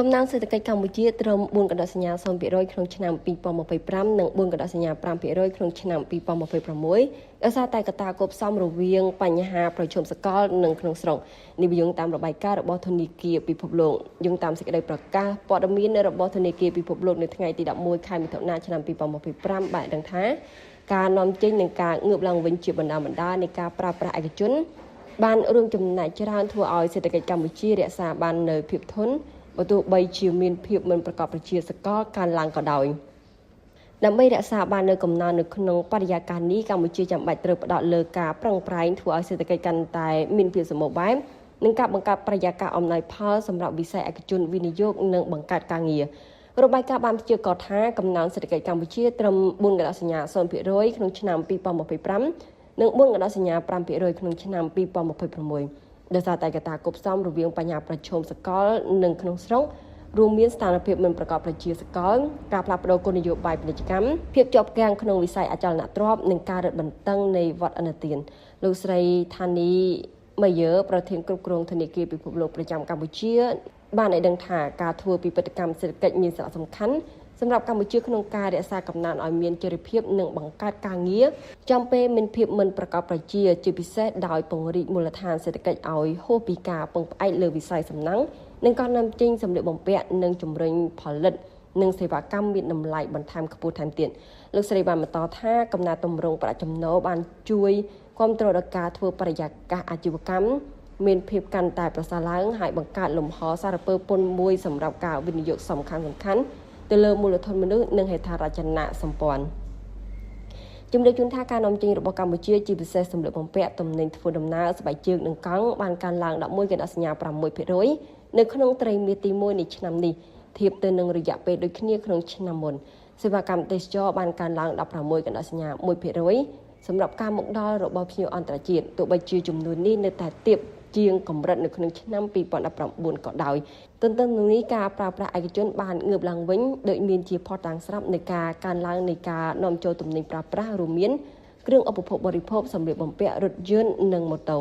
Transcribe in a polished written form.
កំណើនសេដ្ឋកិច្ចកម្ពុជាត្រឹម 4 កណ្ដាប់សញ្ញា 0% ក្នុងឆ្នាំ 2025 និង 4 កណ្ដាប់សញ្ញា 5% ក្នុងឆ្នាំ 2026 ដោយសារតែកត្តាគប់ផ្សំរវាងបញ្ហាប្រឈមសកលនិងក្នុងស្រុកនេះយោងតាមរបាយការណ៍របស់ធនាគារពិភពលោកយោងតាមសេចក្តីប្រកាសព័ត៌មានរបស់ធនាគារពិភពលោកនៅថ្ងៃទី 11 ខែមិថុនា ឆ្នាំ 2025 បានដឹងថាការនាំចេញនិងការងើបឡើងវិញជាបណ្ដានៃការប្រើប្រាស់ឯកជនបានរួមចំណែកច្រើនធ្វើឲ្យសេដ្ឋកិច្ចកម្ពុជារក្សាបាននូវភាពធន់បើទោះបីជាមានភាពមិនប្រកបប្រជាសកលកើនឡើងក៏ដោយដើម្បីរក្សាបាននូវកំណើននៅក្នុងបរិយាកាសនេះកម្ពុជាចាំបាច់ត្រូវផ្ដោតលើការប្រឹងប្រែងធ្វើឲ្យសេដ្ឋកិច្ចកាន់តែមានភាពសម្បូរបែបនិងការបង្កើតបរិយាកាសអំណោយផលសម្រាប់វិស័យឯកជនវិនិយោគនិងបង្កើតការងាររបាយការណ៍បានព្យាករណ៍ថាកំណើនសេដ្ឋកិច្ចកម្ពុជាត្រឹម 4 កណ្ដាប់សញ្ញា 0% ក្នុងឆ្នាំ 2025 និង 4 កណ្ដាប់សញ្ញា 5% ក្នុងឆ្នាំ 2026 ដោយសារតែកត្តាគប់ផ្សំរវាងបញ្ហាប្រឈមសកលនិងក្នុងស្រុករួមមានស្ថានភាពមិនប្រកបប្រជាសកលការផ្លាស់ប្តូរគោលនយោបាយពាណិជ្ជកម្មភាពជាប់គាំងក្នុងវិស័យអចលនទ្រព្យនិងការរឹតបន្តឹងនៃវត្តឥណទានលោកស្រីថានីម៉ាយើប្រធានគ្រប់គ្រងធនាគារពិភពលោកប្រចាំកម្ពុជាបានឲ្យដឹងថាការធ្វើពិពិធកម្មសេដ្ឋកិច្ចមានសារៈសំខាន់សម្រាប់កម្ពុជាក្នុងការរក្សាកំណើនឲ្យមានចីរភាពនិងបង្កើតការងារចំពេលមានភាពមិនប្រកបប្រជាជាពិសេសដោយពង្រីកមូលដ្ឋានសេដ្ឋកិច្ចឲ្យហួសពីការពឹងផ្អែកលើវិស័យសំណង់និងការនាំចេញសម្ភារៈបំពាក់និងជំរុញផលិតនិងសេវាកម្មមានតម្លៃបន្ថែមខ្ពស់ថែមទៀតលោកស្រីបានបន្តថាកំណើនទម្រង់ប្រាក់ចំណូលបានជួយគាំទ្រដល់ការធ្វើបរិយាកាសអាជីវកម្មមានភាពកាន់តែប្រសើរឡើងហើយបង្កើតលំហសារពើពន្ធមួយសម្រាប់ការវិនិយោគសំខាន់ទៅលើមូលធនមនុស្សនិងហេដ្ឋារចនាសម្ព័ន្ធជំរាបជូនថាការនាំចេញរបស់កម្ពុជាជាពិសេសសម្ភារៈបំពាក់ទំនិញធ្វើដំណើរស្បែកជើងនិងកង់បានកើនឡើង 11 កណ្ដាប់សញ្ញា 6% នៅក្នុងត្រីមាសទី1នៃឆ្នាំនេះធៀបទៅនឹងរយៈពេលដូចគ្នាក្នុងឆ្នាំមុនសេវាកម្មទេសចរបានកើនឡើង 16 កណ្ដាប់សញ្ញា 1% សម្រាប់ការមកដល់របស់ភ្ញៀវអន្តរជាតិទោះបីជាចំនួននេះនៅតែទាបជាងកម្រិតនៅក្នុងឆ្នាំ 2019 ក៏ដោយទន្ទឹមនឹងនេះការប្រើប្រាស់ឯកជនបានងើបឡើងវិញដោយមានជាផុសតាំងស្រាប់នៃការកើនឡើងនៃការនាំចូលទំនិញប្រើប្រាស់រួមមានគ្រឿងឧបភោគបរិភោគសម្ភារៈបំពាក់រថយន្តនិងម៉ូតូ